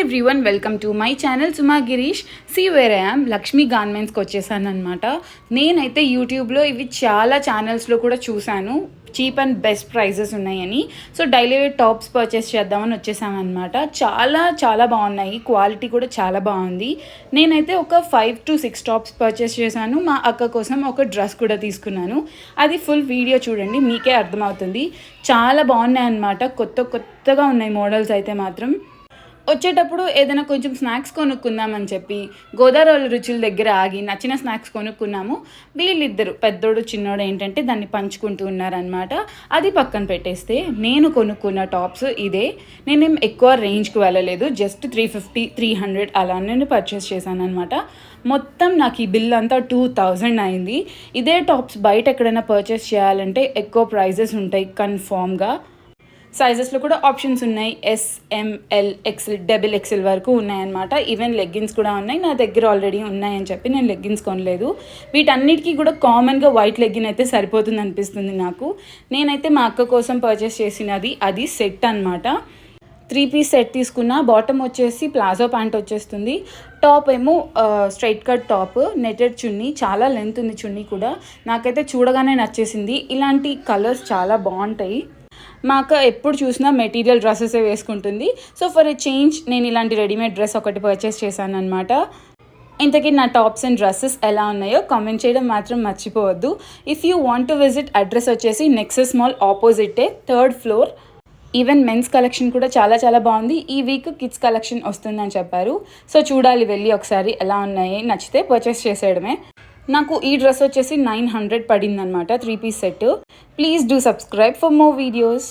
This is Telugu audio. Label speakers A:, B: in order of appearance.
A: Everyone, welcome to my channel Suma Girish. See where I am. Lakshmi గార్మెంట్స్కి వచ్చేసాను అనమాట. నేనైతే యూట్యూబ్లో ఇవి చాలా ఛానల్స్లో కూడా చూశాను, చీప్ అండ్ బెస్ట్ ప్రైజెస్ ఉన్నాయని. So daily wear tops purchase చేద్దామని వచ్చేసామన్నమాట. చాలా చాలా బాగున్నాయి, క్వాలిటీ కూడా చాలా బాగుంది. నేనైతే ఒక 5 to 6 టాప్స్ పర్చేస్ చేశాను. మా అక్క కోసం ఒక డ్రెస్ కూడా తీసుకున్నాను. అది ఫుల్ వీడియో చూడండి, మీకే అర్థమవుతుంది. చాలా బాగున్నాయి అన్నమాట. కొత్తగా ఉన్నాయి మోడల్స్ అయితే మాత్రం. వచ్చేటప్పుడు ఏదైనా కొంచెం స్నాక్స్ కొనుక్కుందామని చెప్పి గోదావరి రుచుల దగ్గర ఆగి నచ్చిన స్నాక్స్ కొనుక్కున్నాము. వీళ్ళిద్దరు, పెద్దోడు చిన్నోడు, ఏంటంటే దాన్ని పంచుకుంటూ ఉన్నారనమాట. అది పక్కన పెట్టేస్తే నేను కొనుక్కున్న టాప్స్ ఇదే. నేనేం ఎక్కువ రేంజ్కి వెళ్ళలేదు, జస్ట్ 350, 300 అలా నేను పర్చేస్ చేశాను అనమాట. మొత్తం నాకు ఈ బిల్ అంతా 2000 అయింది. ఇదే టాప్స్ బయట ఎక్కడైనా పర్చేస్ చేయాలంటే ఎక్కువ ప్రైజెస్ ఉంటాయి కన్ఫామ్గా. సైజెస్లో కూడా ఆప్షన్స్ ఉన్నాయి. S, M, L, XL, XXL వరకు ఉన్నాయన్నమాట. ఈవెన్ లెగ్గిన్స్ కూడా ఉన్నాయి. నా దగ్గర ఆల్రెడీ ఉన్నాయని చెప్పి నేను లెగ్గిన్స్ కొనలేదు. వీటన్నిటికీ కూడా కామన్గా వైట్ లెగ్గిన్ అయితే సరిపోతుంది అనిపిస్తుంది నాకు. నేనైతే మా అక్క కోసం పర్చేస్ చేసినది అది సెట్ అనమాట. 3 పీస్ సెట్ తీసుకున్న. బాటమ్ వచ్చేసి ప్లాజో ప్యాంట్ వచ్చేస్తుంది. టాప్ ఏమో స్ట్రైట్ కట్ టాప్, నెటెడ్ చున్నీ, చాలా లెంత్ ఉంది చున్నీ కూడా. నాకైతే చూడగానే నచ్చేసింది. ఇలాంటి కలర్స్ చాలా బాగుంటాయి. మా అక్క ఎప్పుడు చూసినా మెటీరియల్ డ్రెస్సెసే వేసుకుంటుంది. సో ఫర్ ఎ చేంజ్ నేను ఇలాంటి రెడీమేడ్ డ్రెస్ ఒకటి పర్చేస్ చేశాను అనమాట. ఇంతకీ నా టాప్స్ అండ్ డ్రెస్సెస్ ఎలా ఉన్నాయో కామెంట్ చేయడం మాత్రం మర్చిపోవద్దు. If you want to visit, address వచ్చేసి నెక్సస్ మాల్ ఆపోజిటే, 3rd floor. Even men's collection కూడా చాలా చాలా బాగుంది. ఈ వీక్ కిడ్స్ కలెక్షన్ వస్తుందని చెప్పారు. సో చూడాలి, వెళ్ళి ఒకసారి ఎలా ఉన్నాయి, నచ్చితే పర్చేస్ చేసేయడమే. నాకు ఈ డ్రెస్ వచ్చేసి 900 పడింది అనమాట, 3 piece set. Please do subscribe for more videos.